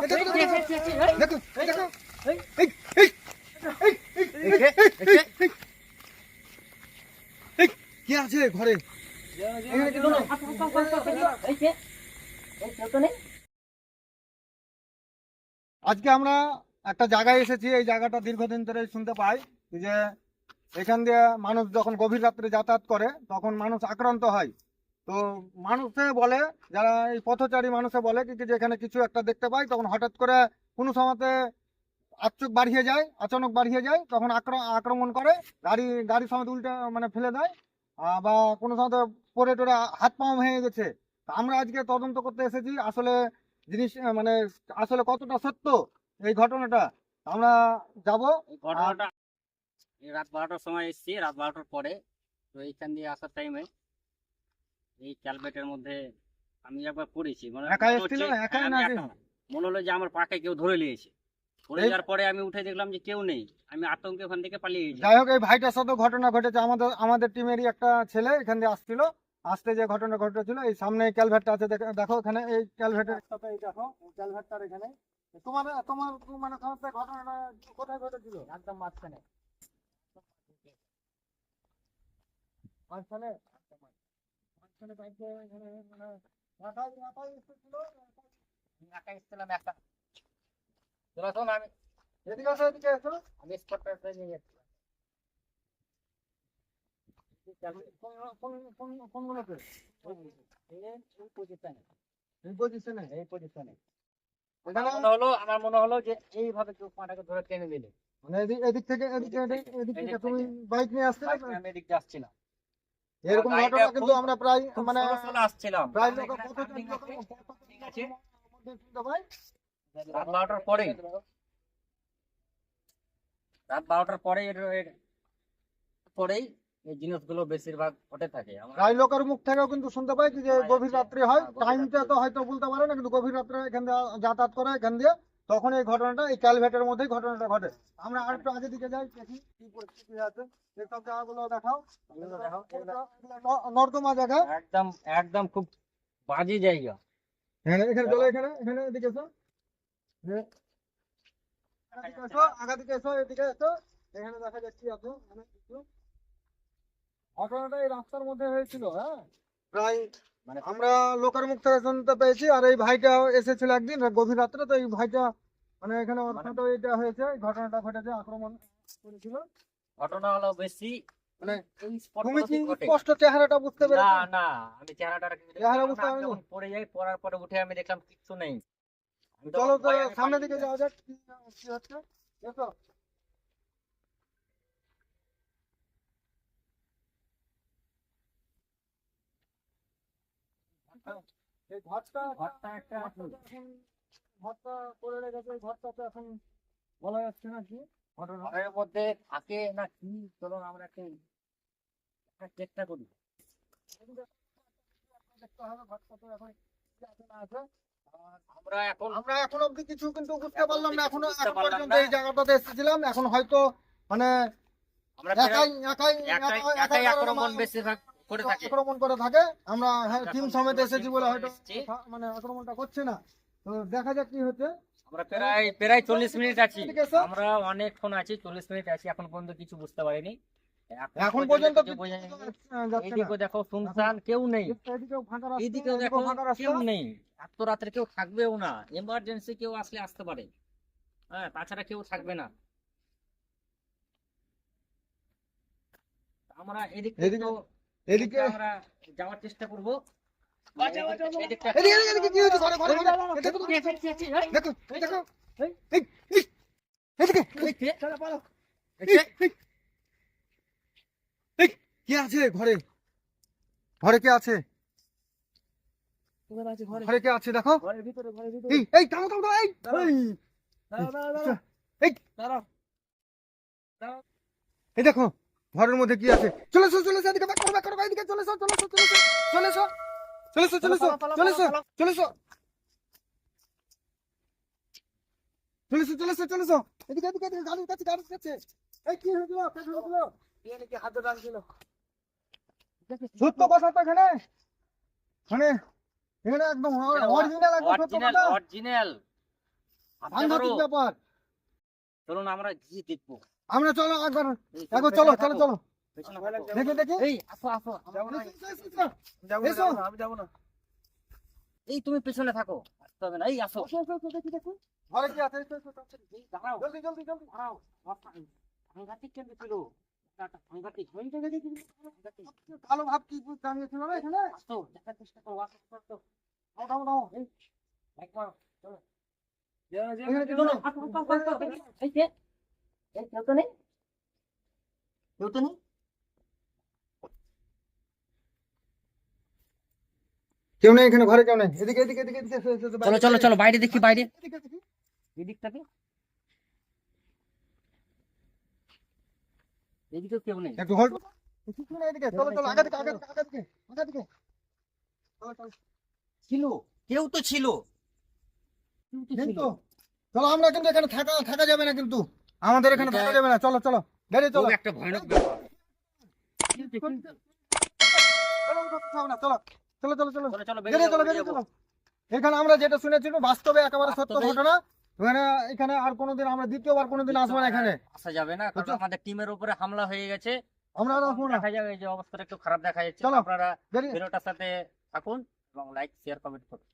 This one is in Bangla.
দেখো দেখো কি আছে ঘরে? আজকে আমরা একটা জায়গায় এসেছি। এই জায়গাটা দীর্ঘদিন ধরে শুনতে পাই যে এখান দিয়ে মানুষ যখন গভীর রাত্রে যাতায়াত করে তখন মানুষ আক্রান্ত হয়। তো মানুষে বলে, যারা এই পথচারী মানুষে বলে কি যে এখানে কিছু একটা দেখতে পাই, তখন হঠাৎ করে কোনো সময়তে আচমক বাড়িয়ে যায়, তখন আক্রমণ করে, গাড়ি সমেত উল্টে মানে ফেলে দেয়, বা কোনো সময় পড়ে টরে হাত পাও ভেঙে গেছে। তা আমরা আজকে তদন্ত করতে এসেছি আসলে জিনিস মানে আসলে কতটা সত্য এই ঘটনাটা। আমরা যাব। এই ঘটনাটা এই রাত 12টার সময় এসেছি, রাত 12টার পরে। তো এইখান দিয়ে আসার টাইমে এই ক্যালভেটের মধ্যে আমি একবার পড়েছি, মানে একা এসেছিল? একাই না? মনে হলো যে আমার পাকে কেউ ধরে নিয়েছে। ধরে যাওয়ার পরে আমি উঠে দেখলাম যে কেউ নেই। আমি আতঙ্কে ওখান থেকে পালিয়ে গেছি। যাই হোক, এই ভাইটার সাথে ঘটনা ঘটেছে। আমাদের টিমেরই একটা ছেলে এখান দিয়ে আসতে যে ঘটনা ঘটেছিল, এই সামনে ক্যালভেটটা আছে, দেখো এখানে এই ক্যালভেটের সাথে, এই দেখো ক্যালভেটটার এখানে। তোমার মানে সমস্ত ঘটনাটা কোথায় ঘটেছিল? একদম মাঝখানে। মাঝখানে বাইকে এখানে মানে মাথায় এসেছিল। একা এসেছিলাম একা। চলো শোন, আমি এদিকে আসো, এদিকে এসো। আমি স্পটটা নিয়ে যাচ্ছিলাম। কোনগুলোতে? এই পজিশনে। এই পজিশনে? এই পজিশনে এখানে আমার মনে হলো যে এইভাবে কেউ পাটাকে ধরে টেনে দিলে। মানে এদিক থেকে তুমি বাইক নিয়ে আসতে? আমি এদিক দিয়ে আসছিলাম। এরকম ঘটনা কিন্তু আমরা প্রায় মানে আসছিলাম প্রায় ঠিক আছে। শুনতে পাই। রাত 12টার পরে, পরেই এই জিনিসগুলো বেশিরভাগ ঘটে থাকে। প্রায় লোকের মুখ থেকেও কিন্তু শুনতে পাই যে গভীর রাত্রি হয়, টাইমটা তো হয়তো বলতে পারে না, কিন্তু গভীর রাত্রে এখান দিয়ে যাতায়াত করে এখান দিয়ে, তখন এই ঘটনাটা এই ক্যালভেটের মধ্যেই ঘটনাটা ঘটে। আমরা আর একটু আগে দিকে যাই, দেখি কি পরিস্থিতি আছে। এইসব জায়গাগুলো দেখাও। নর্দমা জায়গা, একদম একদম খুব বাজে জায়গা। এখানে চলো, এখানে এদিকে এসো, দিকে এসো, এদিকে এসো। এখানে দেখা যাচ্ছে আছে মানে কিছু ঘটনাটা এই রাস্তার মধ্যে হয়েছিল। হ্যাঁ, প্রায় মানে আমরা লোকের মুখ থেকে শুনতে পেয়েছি। আর এই ভাইটা এসেছিল একদিন গভীর রাত্রে, তো এই ভাইটা মানে এখানে ওর সাথে এটা হয়েছে, ঘটনাটা ঘটেছে, আক্রমণ করেছিল। ঘটনা হলো বেশি মানে এই তুমি কি স্পষ্ট চেহারাটা বুঝতে পেরেছো? না না, আমি চেহারা বুঝতে পারিনি। যখন পড়ে যাই, পড়ার পরে উঠে আমি দেখলাম কিচ্ছু নেই। চলো তো সামনের দিকে যাওয়া যাক, কি হচ্ছে দেখো। এই ঘরটা একটা ঘরটা করে রেখেছে, ঘরটা তো এখন বলা যাচ্ছে না কি ঘটনা। ঘরের মধ্যে থাকে না কি, চলো আমরা একটা চেষ্টা করি। দেখতে হবে ঘরটা তো এখন কি আছে না আছে। আমরা এখন অব্দি কিছু কিন্তু বুঝতে পারলাম না। এখন বুঝতে পারলাম পর্যন্ত না। এই জায়গাটাতে এসেছিলাম, এখন হয়তো মানে আমরা একাই আক্রমণ বেশিরভাগ করে থাকি। আক্রমণ করে থাকে। আমরা টিম সমেত এসেছি বলে হয়তো মানে আক্রমণটা করছে না। তো দেখা যাক কি হচ্ছে। আমরা প্রায় 40 মিনিট আছি। আমরা অনেকক্ষণ আছি, 40 মিনিট আছি, এখন পর্যন্ত কিছু বুঝতে পারিনি। এখন পর্যন্ত এইদিকে দেখো শুনশান, কেউ নেই। এইদিকে দেখো কেউ নেই। এত রাত্রে কেউ থাকবেও না। এমার্জেন্সি কেউ আসলে আসতে পারে, হ্যাঁ, তাছাড়া কেউ থাকবে না। আমরা এদিকে আমরা যাওয়ার চেষ্টা করবো। কি আছে ঘরে? ঘরে কে আছে? ঘরে কে আছে দেখো। এই থামো থামো, এই দেখো ঘরের মধ্যে কি আছে। চলে এসো এদিকে, এদিকে চলে এসো, এদিকে গাড়ির কাছে। এই কি হয়েছিল? হাতে টানছিল সত্য কথা তো এখানে, মানে এখানে একদম অরিজিনাল অরিজিনাল ভাবতে পারো? সাংঘাতিক ব্যাপার। চলুন আমরা গিয়ে দেখবো। আমরা চলো একবার, এই, একবার পেছনে চলো থাকো, চলো চলো পেছনে থাকো। দেখি দেখি। এই আসো আসো, এসো, এসো, এসো, এসো। আমি যাবো না। এই তুমি পেছনে থাকো, আসতে হবে না, এই আসো। এসো, এসো, এসো, দেখি দেখি ঘরে কি আছে, এসো, এসো, তাড়াতাড়ি। এই দাঁড়াও, জলদি জলদি জলদি। দাঁড়াও। সাংঘাতিক কেন ছিল? একটা সাংঘাতিক সাংঘাতিক। ভালো ভাব কি জানিয়েছিল না এখানে। আসো, দেখার চেষ্টা করো, আসো, আসো। দাও দাও দাও। এই, একবার চলো। এখানে কি চলো, শোনো? আসো, আসো, আসো, আসো। এই যে, এই কেউ তো নেই? কেউ তো নেই? কেউ নেই এখানে, ঘরে কেউ নেই। এদিকে এদিকে এদিকে এদিকে, এসো, এসো, এসো, চলো বাইরে, চলো বাইরে। চলো, বাইরে দেখি, বাইরে। এদিকে দেখি। এদিকটাতে, এদিকেও কেউ নেই। একটু হোল্ড। কিছু না এদিকে, চলো চলো আগা দিকে আগা দিকে আগা দিকে আগা দিকে। চলো চলো। ছিল, কেউ তো ছিল, কেউ তো নেই ছিল। তো। চলো আমরা কিন্তু এখানে থাকা থাকা যাবে না কিন্তু। আমাদের এখানে এটা- থাকা যাবে না। চলো চলো গাড়ি চলো। খুব একটা ভয়ানক ব্যাপার। চলো কোথাও যাবো না, চলো চলো চলো চলো। চলো চলো, বেরিয়ে বেরিয়ে চলো যাবো, বেরিয়ে বেরিয়ে চলো। যাবো। এখানে আমরা যেটা শুনেছিল বাস্তবে একেবারে সত্য বাস্তবেই। ঘটনা। এখানে এখানে আর কোনোদিন আমরা দ্বিতীয়বার কোনোদিন আসবো না এখানে। আসা যাবে না, কারণ বুঝছো? আমাদের টিমের উপরে হামলা হয়ে গেছে। আমরা আর আসবো না। দেখা যাবে, এই যে অবস্থাটা একটু খারাপ দেখা যাচ্ছে। চলো। আপনারা বেরিয়ে ভিডিওটার সাথে থাকুন এবং লাইক শেয়ার কমেন্ট করুন।